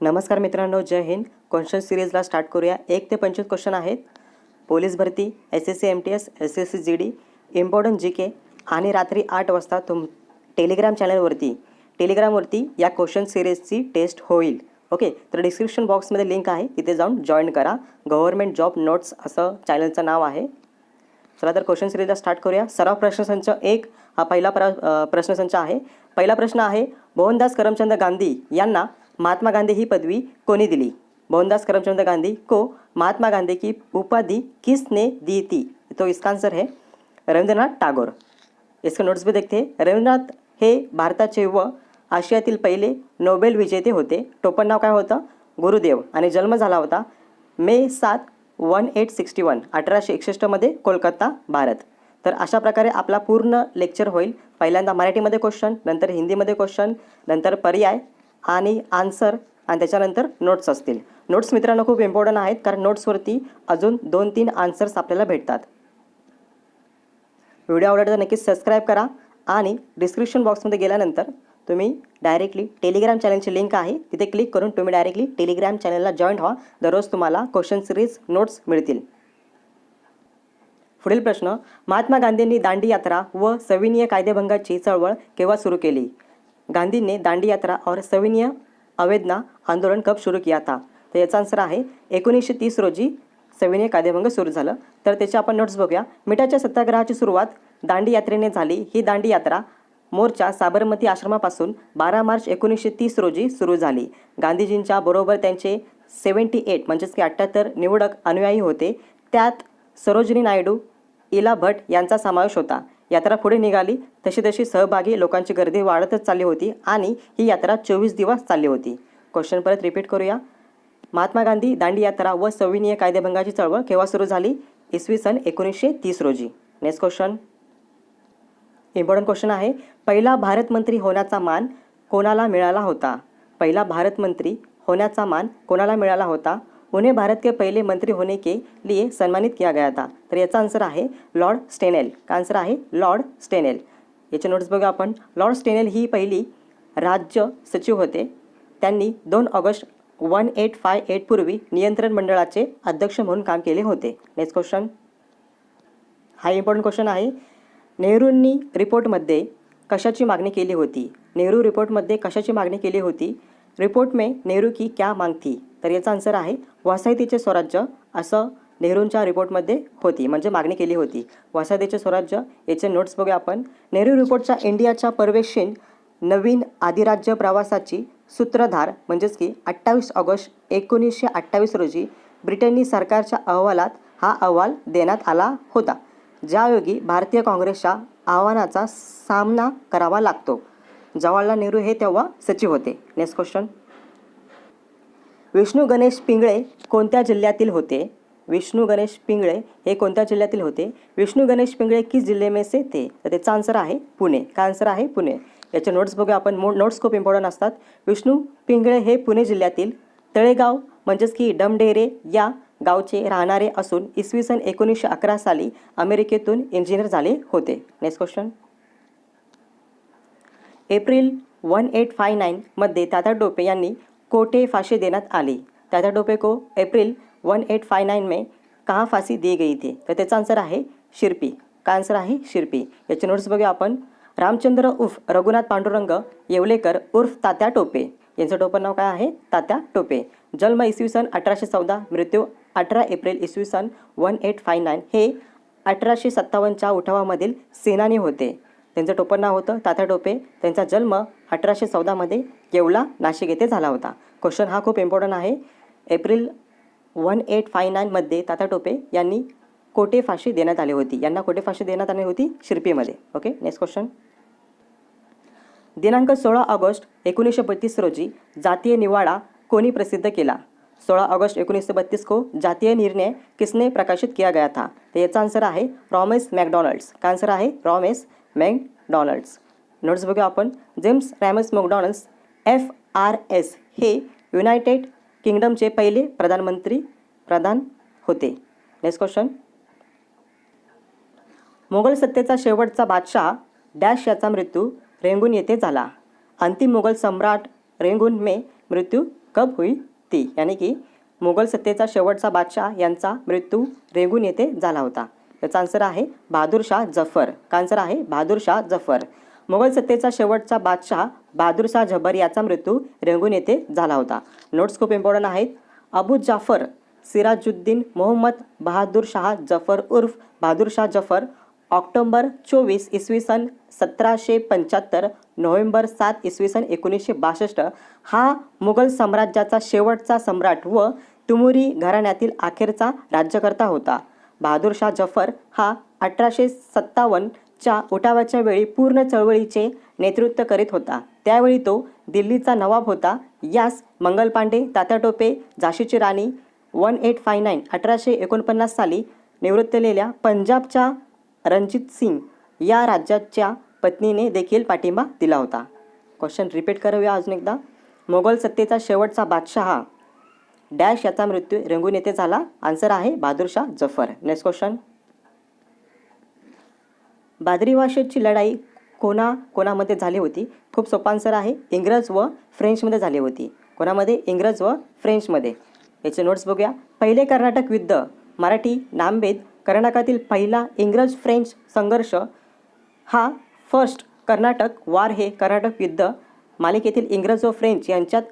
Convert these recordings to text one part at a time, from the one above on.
नमस्कार मित्रांनो, जय Hind. Question सिरीजला start करूया. 1 ते 25 क्वेश्चन आहेत. पोलीस भरती, SSC MTS, SSC GD, important GK आणि रात्री 8 वाजता टेलिग्राम चॅनलवरती या क्वेश्चन सिरीजची टेस्ट होईल. ओके, तर डिस्क्रिप्शन बॉक्समध्ये लिंक आहे, तिथे जाऊन जॉईन करा. गव्हर्नमेंट जॉब नोट्स असं चॅनलचं नाव आहे. चला तर क्वेश्चन सिरीजला स्टार्ट करूया. सराव प्रश्नसंच 1 हा पहिला प्रश्नसंच आहे. पहिला प्रश्न आहे, मोहनदास करमचंद गांधी यांना महात्मा गांधी ही पदवी कोणी दिली? मोहनदास करमचंद गांधी को महात्मा गांधी की उपाधि किसने दी थी? तो इसका आंसर है रवींद्रनाथ टागोर. इसके नोट्स भी देखते हैं. रवींद्रनाथ हे भारताचे व आशियातील पहिले नोबेल विजेते होते. टोपण नाव काय होतं? गुरुदेव. आणि जन्म झाला होता मे 7, 1861 1861 कोलकाता, भारत. तर अशा प्रकारे आपला पूर्ण लेक्चर होईल. पहिल्यांदा मराठीमध्ये क्वेश्चन, नंतर हिंदीमध्ये क्वेश्चन, नंतर पर्याय आणि आन्सर, आणि त्याच्यानंतर नोट्स असतील. नोट्स मित्रांनो खूप इम्पॉर्टंट आहेत, कारण नोट्सवरती अजून 2-3 आन्सर्स आपल्याला भेटतात. व्हिडिओ आवडला तर नक्कीच सबस्क्राईब करा. आणि डिस्क्रिप्शन बॉक्समध्ये गेल्यानंतर तुम्ही डायरेक्टली टेलिग्राम चॅनलची लिंक आहे, तिथे क्लिक करून तुम्ही डायरेक्टली टेलिग्राम चॅनलला जॉईन व्हा. दररोज तुम्हाला क्वेश्चन सिरीज नोट्स मिळतील. पुढील प्रश्न, महात्मा गांधींनी दांडी यात्रा व सविनय कायदेभंगाची चळवळ केव्हा सुरू केली? गांधी ने दांडी यात्रा और सविनय अवज्ञा आंदोलन कब शुरू किया था? तर याचा आन्सर आहे 1930 रोजी सविनय कायदेभंग सुरू झालं. तर त्याचे आपण नोट्स बघूया. मिठाच्या सत्याग्रहाची सुरुवात दांडी यात्रेने झाली. ही दांडी यात्रा मोर्चा साबरमती आश्रमापासून 12 मार्च 1930 रोजी सुरू झाली. गांधीजींच्या बरोबर त्यांचे 78 म्हणजेच की 78 निवडक अनुयायी होते. त्यात सरोजिनी नायडू, इला भट यांचा समावेश होता. यात्रा पुढे निघाली तशी तशी सहभागी लोकांची गर्दी वाढतच चालली होती आणि ही यात्रा 24 दिवस चालली होती. क्वेश्चन परत रिपीट करूया. महात्मा गांधी दांडी यात्रा व सविनय कायदेभंगाची चळवळ केव्हा सुरू झाली? इसवी सन 1930 रोजी. नेक्स्ट क्वेश्चन, इम्पॉर्टंट क्वेश्चन आहे. पहिला भारत मंत्री होण्याचा मान कोणाला मिळाला होता? पहिला भारत मंत्री होण्याचा मान कोणाला मिळाला होता? उन्हें भारत के पहले मंत्री होने के लिए सम्मानित किया गया था. तर याचा आन्सर आहे लॉर्ड स्टेनेल. का आन्सर आहे लॉर्ड स्टेनेल. याचे नोट्स बघा आपण. लॉर्ड स्टेनेल ही पहिली राज्य सचिव होते. त्यांनी 2 ऑगस्ट 1858 पूर्वी नियंत्रण मंडळाचे अध्यक्ष म्हणून काम केले होते. नेक्स्ट क्वेश्चन, हा इम्पॉर्टंट क्वेश्चन आहे. नेहरूंनी रिपोर्टमध्ये कशाची मागणी केली होती? नेहरू रिपोर्टमध्ये कशाची मागणी केली होती? रिपोर्ट में नेहरू की क्या मांग थी? तर याचा आन्सर आहे वसाहतीचे स्वराज्य, असं नेहरूंच्या रिपोर्टमध्ये होती, म्हणजे मागणी केली होती वसाहतीचे स्वराज्य. याचे नोट्स बघूया आपण. नेहरू रिपोर्टच्या इंडियाच्या पर्यवेक्षण नवीन अधिराज्य प्रवासाची सूत्रधार म्हणजेच की 28 ऑगस्ट 1928 रोजी ब्रिटनी सरकारच्या अहवालात हा अहवाल देण्यात आला होता, ज्यायोगी भारतीय काँग्रेसच्या आव्हानाचा सामना करावा लागतो. जवाहरलाल नेहरू हे तेव्हा सचिव होते. नेक्स्ट क्वेश्चन, विष्णू गणेश पिंगळे कोणत्या जिल्ह्यातील होते? विष्णू गणेश पिंगळे हे कोणत्या जिल्ह्यातील होते? विष्णू गणेश पिंगळे किस जिल्हे में से थे? तर त्याचा आन्सर आहे पुणे. का आन्सर आहे पुणे. याचे नोट्स बघूया आपण. नोट्स खूप इम्पॉर्टंट असतात. विष्णू पिंगळे हे पुणे जिल्ह्यातील तळेगाव म्हणजेच की डमढेरे या गावचे राहणारे असून इसवी सन 1911 साली अमेरिकेतून इंजिनियर झाले होते. नेक्स्ट क्वेश्चन, एप्रिल 1859 मध्ये तात्या टोपे यांनी कोठे फाशी देण्यात आली? तात्या टोपे को अप्रैल 1859 में कहाँ फांसी दी गई थी? तर त्याचा आन्सर आहे शिरपी. का आन्सर आहे शिरपी. याचे नोट्स बघूया आपण. रामचंद्र उर्फ रघुनाथ पांडुरंग येवलेकर उर्फ तात्या टोपे यांचं टोपण नाव काय आहे? तात्या टोपे. जन्म इसवी सन 1814, मृत्यू 18 एप्रिल इसवी सन 1859. हे 1857च्या उठावामधील सेनानी होते. त्यांचं टोपण नाव होतं तात्या टोपे. त्यांचा जन्म 1814 येवला, नाशिक येथे झाला होता. क्वेश्चन हा खूप इम्पॉर्टंट आहे. एप्रिल 1859 तात्या टोपे यांनी कोठे फाशी देण्यात आली होती? यांना कोठे फाशी देण्यात आली होती? शिरपीमध्ये. ओके, नेक्स्ट क्वेश्चन, दिनांक 16 ऑगस्ट 1932 रोजी जातीय निवाडा कोणी प्रसिद्ध केला? 16 ऑगस्ट 1932 को जातीय निर्णय किसने प्रकाशित किया गया था? तर याचा आन्सर आहे रॉमेस मॅकडॉनल्ड्स. का आन्सर आहे रॉमेस मॅकडॉनल्ड्स. नोट्स बघूया आपण. जेम्स रॅमस मॅकडॉनल्ड्स FRS हे युनायटेड किंगडमचे पहिले प्रधान होते. नेक्स्ट क्वेश्चन, मोगल सत्तेचा शेवटचा बादशाह डॅश याचा मृत्यू रेंगून येथे झाला. अंतिम मोगल सम्राट रेंगून में मृत्यू कब हुई ती, यानी की मुघल सत्तेचा शेवटचा बादशाह यांचा मृत्यू रेंगून येथे झाला होता. याचा आन्सर आहे बहादूर शाह जफर. का आन्सर आहे बहादूर शाह जफर. मुघल सत्तेचा शेवटचा बादशाह बहादूर शाह जफर याचा मृत्यू रेंगून येथे झाला होता. नोट्स खूप इम्पॉर्टंट आहेत. अबू जाफर सिराजुद्दीन मोहम्मद बहादूर शाह जफर उर्फ बहादूर शाह जफर ऑक्टोबर 24 इसवी सन 1775 नोव्हेंबर 7 इसवी सन 1962 हा मुघल साम्राज्याचा शेवटचा सम्राट व तुमुरी घराण्यातील अखेरचा राज्यकर्ता होता. बहादूर शाह जफर हा 1857च्या उठावाच्या वेळी पूर्ण चळवळीचे नेतृत्व करीत होता. त्यावेळी तो दिल्लीचा नवाब होता. यास मंगल पांडे, तात्या टोपे, झाशीची राणी 1859 1849 साली निवृत्तलेल्या पंजाबच्या रणजित सिंग या राज्याच्या पत्नीने देखील पाठिंबा दिला होता. क्वेश्चन रिपीट करूया अजून एकदा. मोगल सत्तेचा शेवटचा बादशाह डॅश याचा मृत्यू रेंगून येथे झाला. आन्सर आहे बहादूर शाह जफर. Next question. बादरीवाशेची लढाई कोणामध्ये झाली होती? खूप सोपा आन्सर आहे इंग्रज व फ्रेंचमध्ये झाली होती. कोणामध्ये? इंग्रज व फ्रेंचमध्ये. याचे नोट्स बघूया. पहिले कर्नाटक युद्ध मराठी नामभेद कर्नाटकातील पहिला इंग्रज फ्रेंच संघर्ष हा फर्स्ट कर्नाटक वार हे कर्नाटक युद्ध मालिकेतील इंग्रज व फ्रेंच यांच्यात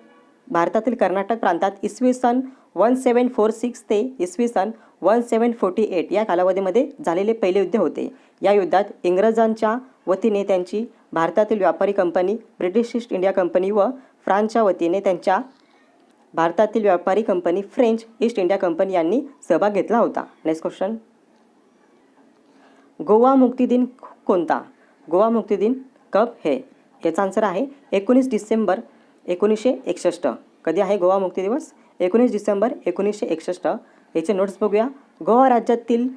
भारतातील कर्नाटक प्रांतात इसवी सन 1746 ते इसवी सन 1748 या कालावधीमध्ये झालेले पहिले युद्ध होते. या युद्धात इंग्रजांच्या वतीने त्यांची भारतातील व्यापारी company British East India company व फ्रान्सच्या वतीने त्यांच्या भारतातील व्यापारी company French east India company यांनी सहभाग घेतला होता. Next question. गोवा मुक्ती दिन कोणता? गोवा मुक्ती दिन कब है? याचा आन्सर आहे 19 डिसेंबर 1961. कधी आहे गोवा मुक्ती दिवस? 19 डिसेंबर 1961. याचे नोट्स बघूया. गोवा राज्यातील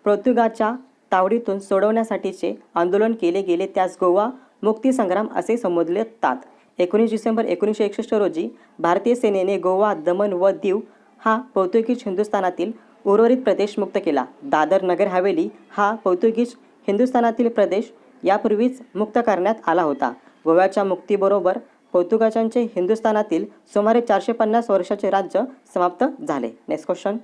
पोर्तुगालच्या तावडीतून सोडवण्यासाठीचे आंदोलन केले गेले त्यास गोवा मुक्ती संग्राम असे संबोधले जातात. 19 डिसेंबर 1961 रोजी भारतीय सेनेने गोवा, दमण व दीव हा पोर्तुगीज हिंदुस्थानातील उर्वरित प्रदेश मुक्त केला. दादर नगर हवेली हा पोर्तुगीज हिंदुस्थानातील प्रदेश यापूर्वीच मुक्त करण्यात आला होता. गोव्याच्या मुक्तीबरोबर पोर्तुगाजांचे हिंदुस्थानातील सुमारे 450 वर्षाचे राज्य समाप्त झाले. Next question.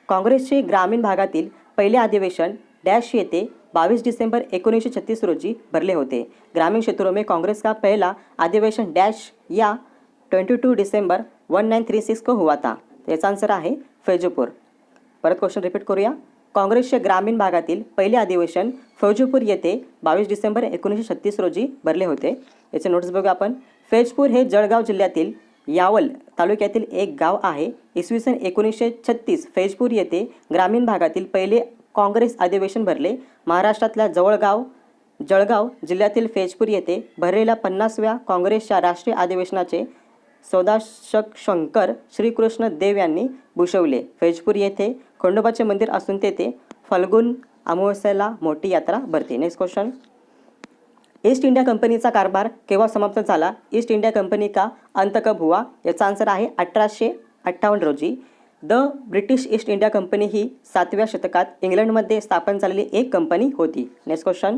काँग्रेसचे ग्रामीण भागातील पहिले अधिवेशन डॅश येथे 22 डिसेंबर 1936 रोजी भरले होते. ग्रामीण क्षेत्रों में कांग्रेस का पहला अधिवेशन डैश या 22 डिसेंबर 1936 को हुआ था. याचा आन्सर आहे फैजूपुर. परत क्वेश्चन रिपीट करूया. काँग्रेसचे ग्रामीण भागातील पहिले अधिवेशन फैजूपुर येथे 22 डिसेंबर 1936 रोजी भरले होते. याचे नोट्स बघूया आपण. फैजपूर हे जळगाव जिल्ह्यातील यावल तालुक्यातील एक गाव आहे. इसवी सन 1936 फैजपूर येथे ग्रामीण भागातील पहिले काँग्रेस अधिवेशन भरले. महाराष्ट्रातल्या जळगाव जिल्ह्यातील फैजपूर येथे भरलेल्या 50व्या काँग्रेसच्या राष्ट्रीय अधिवेशनाचे सौदाशक शंकर श्रीकृष्ण देव यांनी भूषवले. फैजपूर येथे खंडोबाचे मंदिर असून तेथे फल्गुन अमावस्येला मोठी यात्रा भरते. Next question. ईस्ट इंडिया कंपनीचा कारभार केव्हा समाप्त झाला? ईस्ट इंडिया कंपनी का अंत कब हुआ? याचा आन्सर आहे 1858 रोजी. The British East India Company ही 7व्या शतकात इंग्लंडमध्ये स्थापन झालेली एक कंपनी होती. Next question.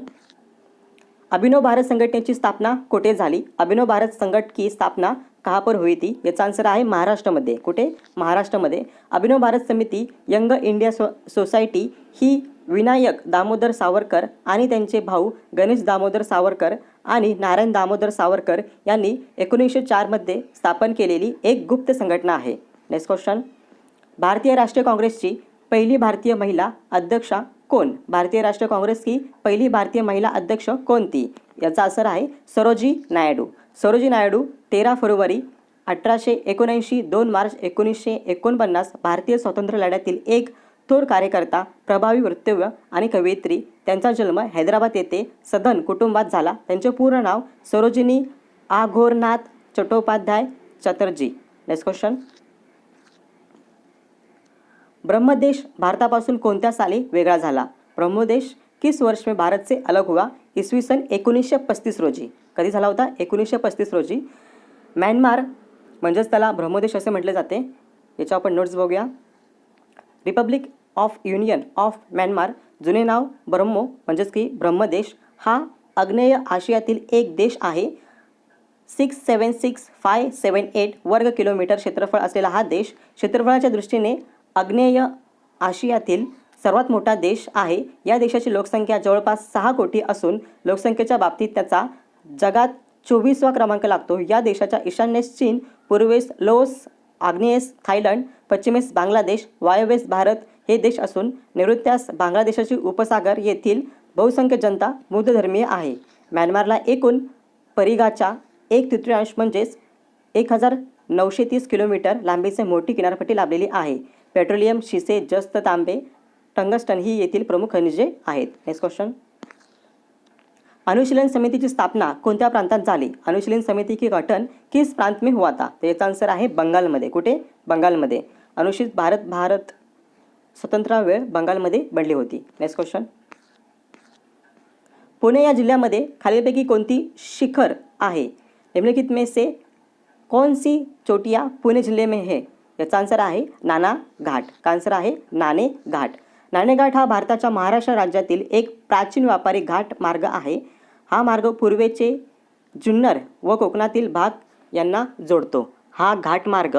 अभिनव भारत संघटनेची स्थापना कुठे झाली? अभिनव भारत संघट की स्थापना कहाँ पर हुई थी? याचा आन्सर आहे महाराष्ट्रामध्ये. कुठे? महाराष्ट्रामध्ये. अभिनव भारत समिती यंग इंडिया सोसायटी ही विनायक दामोदर सावरकर आणि त्यांचे भाऊ गणेश दामोदर सावरकर आणि नारायण दामोदर सावरकर यांनी 1904 मध्ये स्थापन केलेली एक गुप्त संघटना आहे. Next question. भारतीय राष्ट्रीय काँग्रेसची पहिली भारतीय महिला अध्यक्षा कोण? भारतीय राष्ट्रीय काँग्रेस की पहिली भारतीय महिला अध्यक्ष कोणती? याचा आन्सर आहे सरोजी नायडू. सरोजी नायडू 13 फरवरी 1879 2 मार्च 1949 भारतीय स्वातंत्र्य लढ्यातील एक थोर कार्यकर्ता, प्रभावी वक्तव्य आणि कवयित्री. त्यांचा जन्म हैदराबाद येथे सदन कुटुंबात झाला. त्यांचे पूर्ण नाव सरोजिनी आघोरनाथ चट्टोपाध्याय चटर्जी. Next question. ब्रह्मदेश भारतापासून कोणत्या साली वेगळा झाला? ब्रह्मदेश किस वर्ष में भारत से अलग हुआ? इसवी सन 1935 रोजी. कधी झाला होता? 1935 रोजी. म्यानमार म्हणजेच त्याला ब्रह्मदेश असे म्हटले जाते. याच्या आपण नोट्स बघूया. Republic of union of Myanmar जुने नाव ब्रह्मो म्हणजेच की ब्रह्मदेश हा आग्नेय आशियातील एक देश आहे. 676,578 वर्ग किलोमीटर क्षेत्रफळ असलेला हा देश क्षेत्रफळाच्या दृष्टीने आग्नेय आशियातील सर्वात मोठा देश आहे. या देशाची लोकसंख्या जवळपास 6 कोटी असून लोकसंख्येच्या बाबतीत त्याचा जगात 24वा क्रमांक लागतो. या देशाच्या ईशान्येस चीन, पूर्वेस लाओस, आग्नेयेस थायलंड, पश्चिमेस बांगलादेश, वायव्येस भारत हे देश असून नैऋत्यास बांगलादेशाची उपसागर येथील बहुसंख्य जनता बौद्ध धर्मीय आहे. म्यानमारला एकूण परिघाच्या 1/3 म्हणजेच 1930 किलोमीटर लांबीचे मोठी किनारपट्टी लाभलेली आहे. पेट्रोलियम, शिसे, जस्त, तांबे, टंगस्टन ही येथील प्रमुख खनिजे आहेत. Next question. अनुशीलन समितीची स्थापना कोणत्या प्रांतात झाली? अनुशीलन समिती की गठन किस प्रांत में हुआ था? तर याचा आन्सर आहे बंगालमध्ये. कुठे? बंगालमध्ये. अनुसूचित भारत स्वतंत्र वेळ बंगालमध्ये बनली होती. Next question. पुणे या जिल्ह्यामध्ये खालीलपैकी कोणती शिखर आहे? निम्नलिखित में से कौन सी चोटियाँ पुणे जिल्हे में है? याचा आन्सर आहे नाना घाट. का आन्सर आहे नाणे घाट. नाणे घाट हा भारताच्या महाराष्ट्र राज्यातील एक प्राचीन व्यापारी घाट मार्ग आहे. हा मार्ग पूर्वेचे जुन्नर व कोकणातील भाग यांना जोडतो. हा घाट मार्ग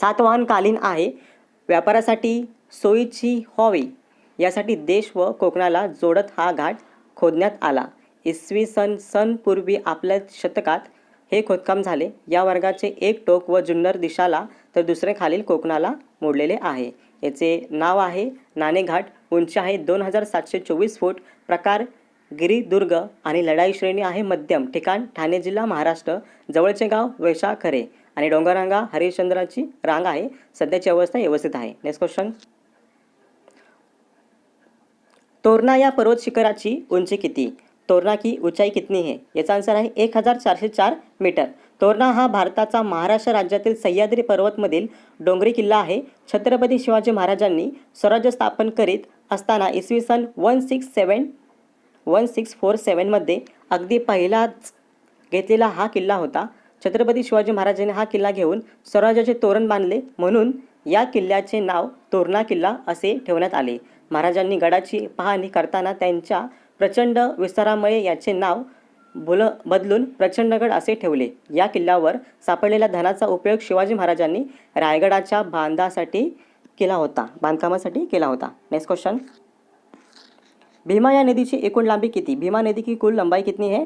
सातवाहनकालीन आहे. व्यापारासाठी सोयीची व्हावी यासाठी देश व कोकणाला जोडत हा घाट खोदण्यात आला. इसवी सन पूर्वी आपल्या शतकात हे खोदकाम झाले. या वर्गाचे एक टोक व जुन्नर दिशाला तर दुसरे खालील कोकणाला मोडलेले आहे. याचे नाव आहे नाणेघाट. उंची आहे 2724 फूट. प्रकार गिरिदुर्ग आणि लढाई श्रेणी आहे मध्यम. ठिकाण ठाणे जिल्हा महाराष्ट्र. जवळचे गाव वैशाखरे आणि डोंगररांगा हरिश्चंद्राची रांग आहे. सध्याची अवस्था व्यवस्थित आहे. Next question. तोरणा या पर्वत शिखराची उंची किती? तोरणा की ऊंचाई कितनी है? याचा आन्सर आहे 1404 मीटर. तोरणा हा भारताचा महाराष्ट्र राज्यातील सह्याद्री पर्वतमधील डोंगरी किल्ला आहे. छत्रपती शिवाजी महाराजांनी स्वराज्य स्थापन करीत असताना इसवी सन 1647 मध्ये अगदी पहिलाच घेतलेला हा किल्ला होता. छत्रपती शिवाजी महाराजांनी हा किल्ला घेऊन स्वराज्याचे तोरण बांधले म्हणून या किल्ल्याचे नाव तोरणा किल्ला असे ठेवण्यात आले. महाराजांनी गडाची पाहणी करताना त्यांच्या प्रचंड विस्तारामुळे याचे नाव बदलून प्रचंडगड असे ठेवले. या किल्ल्यावर सापडलेल्या धनाचा उपयोग शिवाजी महाराजांनी रायगडाच्या बांधकामासाठी केला होता. Next question. भीमा या नदीची एकूण लांबी किती? भीमा नदी की कुल लंबाई कितनी है?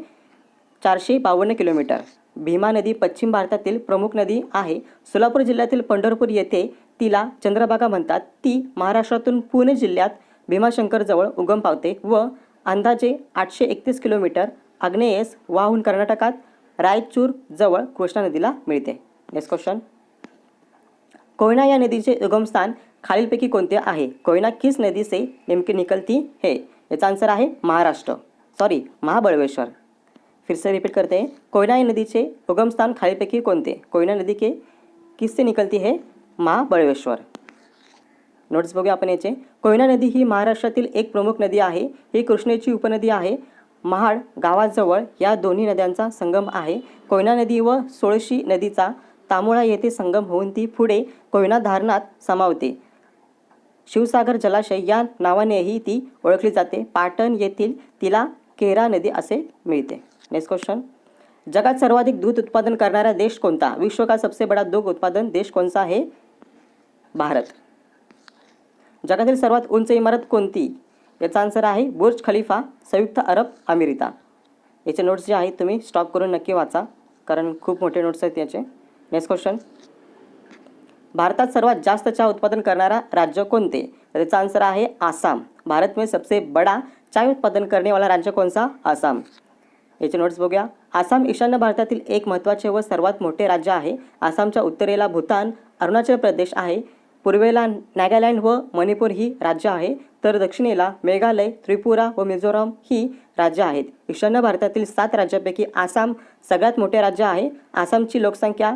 452 किलोमीटर. भीमा नदी पश्चिम भारतातील प्रमुख नदी आहे. सोलापूर जिल्ह्यातील पंढरपूर येथे तिला चंद्रभागा म्हणतात. ती महाराष्ट्रातून पुणे जिल्ह्यात भीमाशंकरजवळ उगम पावते व अंदाजे 831 किलोमीटर आग्नेयेस वाहून कर्नाटकात रायचूर जवळ कृष्णा नदीला मिळते. Next question. कोयना या नदीचे उगमस्थान खालीलपैकी कोणते आहे? कोयना किस नदी से निकलती है? याचा आन्सर आहे महाबळेश्वर. फिर से रिपीट करते हैं. कोयना या नदीचे उगमस्थान खालीलपैकी कोणते? कोयना नदी के किससे निकलती है? महाबळेश्वर. नोट्स बघूया आपण याचे. कोयना नदी ही महाराष्ट्रातील एक प्रमुख नदी आहे. ही कृष्णेची उपनदी आहे. महाड गावाजवळ या दोन्ही नद्यांचा संगम आहे. कोयना नदी व सोळशी नदीचा तामुळा येथे संगम होऊन ती पुढे कोयना धरणात समावते. शिवसागर जलाशय या नावानेही ती ओळखली जाते. पाटण येथील तिला केरा नदी असे मिळते. Next question. जगात सर्वाधिक दूध उत्पादन करणारा देश कोणता? विश्व का सबसे बड़ा दूध उत्पादन देश कौन सा है? भारत. जगातील सर्वात उंच इमारत कोणती? याचा आन्सर आहे बुर्ज खलिफा, संयुक्त अरब अमेरिका. याचे नोट्स जे आहेत तुम्ही स्टॉप करून नक्की वाचा कारण खूप मोठे नोट्स आहेत याचे. Next question. भारतात सर्वात जास्त चहा उत्पादन करणारा राज्य कोणते? तर याचा आन्सर आहे आसाम. भारत में सबसे बड़ा चाय उत्पादन करने वाला राज्य कौन सा? आसाम. याचे नोट्स बघूया. आसाम ईशान्य भारतातील एक महत्त्वाचे व सर्वात मोठे राज्य आहे. आसामच्या उत्तरेला भूतान, अरुणाचल प्रदेश आहे. पूर्वेला नागालँड व मणिपूर ही राज्य आहे. तर दक्षिणेला मेघालय, त्रिपुरा व मिझोराम ही राज्य आहेत. ईशान्य भारतातील 7 राज्यांपैकी आसाम सगळ्यात मोठे राज्य आहे. आसामची लोकसंख्या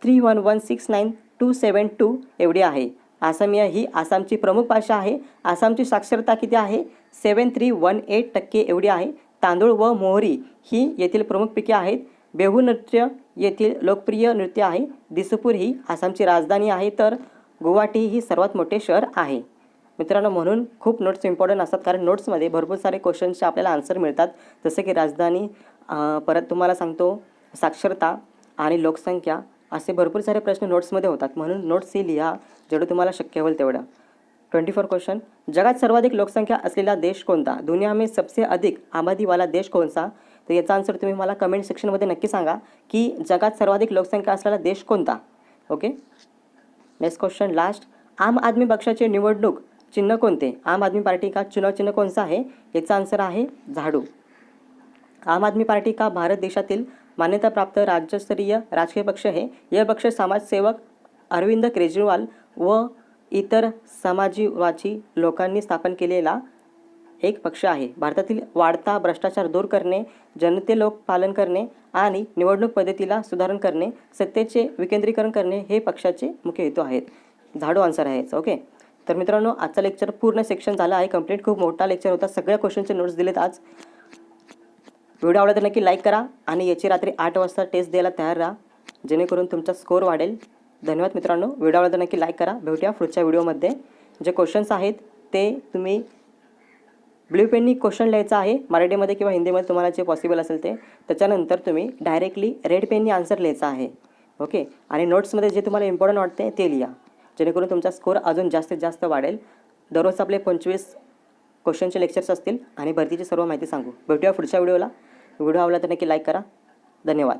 311,69272 एवढी आहे. आसामीय ही आसामची प्रमुख भाषा आहे. आसामची साक्षरता किती आहे? 7318% एवढी आहे. तांदूळ व मोहरी ही येथील प्रमुख पिके आहेत. बेहू नृत्य येथील लोकप्रिय नृत्य आहे. दिसपूर ही आसामची राजधानी आहे. तर गुवाहाटी ही सर्वात मोठे शहर आहे. मित्रांनो, म्हणून खूप नोट्स इम्पॉर्टंट असतात कारण नोट्समध्ये भरपूर सारे क्वेश्चन्सचे आपल्याला आन्सर मिळतात. जसे की राजधानी, परत तुम्हाला सांगतो साक्षरता आणि लोकसंख्या असे भरपूर सारे प्रश्न नोट्समध्ये होतात, म्हणून नोट्स ही लिहा जेवढं तुम्हाला शक्य होईल तेवढं. 24 क्वेश्चन. जगात सर्वाधिक लोकसंख्या असलेला देश कोणता? दुनिया में सबसे अधिक आबादी वाला देश कौन सा? तर याचा आन्सर तुम्ही मला कमेंट सेक्शनमध्ये नक्की सांगा की जगात सर्वाधिक लोकसंख्या असलेला देश कोणता. ओके. Next question last. आम आदमी पक्षाचे निवडणूक चिन्ह कोणते? आम आदमी पार्टी का चुनाव चिन्ह कौन सा है? याचा आन्सर आहे झाडू. आम आदमी पार्टी का भारत देशातील मान्यता प्राप्त राज्यस्तरीय राजकीय पक्ष है. यह पक्ष समाजसेवक अरविंद केजरीवाल व इतर समाजवादी लोकांनी स्थापन केलेला एक पक्ष आहे. भारतातील वाढता भ्रष्टाचार दूर करणे, जनते लोक पालन करणे आणि निवडणूक पद्धतीला सुधारण करणे, सत्तेचे विकेंद्रीकरण करणे हे पक्षाचे मुख्य हेतू आहेत. झाडू आन्सर आहे. ओके. तर मित्रांनो, आजचा लेक्चर पूर्ण सेक्शन झाला आहे कंप्लीट. खूप मोठा लेक्चर होता. सगळ्या क्वेश्चनचे नोट्स दिलेत आज. व्हिडिओ आवडला तर नक्की लाईक करा आणि याची रात्री 8 वाजता टेस्ट द्यायला तयार राहा, जेणेकरून तुमचा स्कोअर वाढेल. धन्यवाद मित्रांनो. व्हिडिओ आवडला तर नक्की लाईक करा. भेटूया पुढच्या व्हिडिओमध्ये. जे क्वेश्चन्स आहेत ते तुम्ही ब्ल्यू पेननी क्वेश्चन लिहायचा आहे, मराठीमध्ये किंवा हिंदीमध्ये तुम्हाला जे पॉसिबल असेल ते. त्याच्यानंतर तुम्ही डायरेक्टली रेड पेननी आन्सर लिहायचा आहे. ओके. आणि नोट्समध्ये जे तुम्हाला इम्पॉर्टंट वाटते ते लिहा, जेणेकरून तुमचा स्कोअर अजून जास्तीत जास्त वाढेल. दररोज आपले 25 क्वेश्चनचे लेक्चर्स असतील आणि भरतीची सर्व माहिती सांगू. भेटूया पुढच्या व्हिडिओला. व्हिडिओ आवडला तर नक्की लाईक करा. धन्यवाद.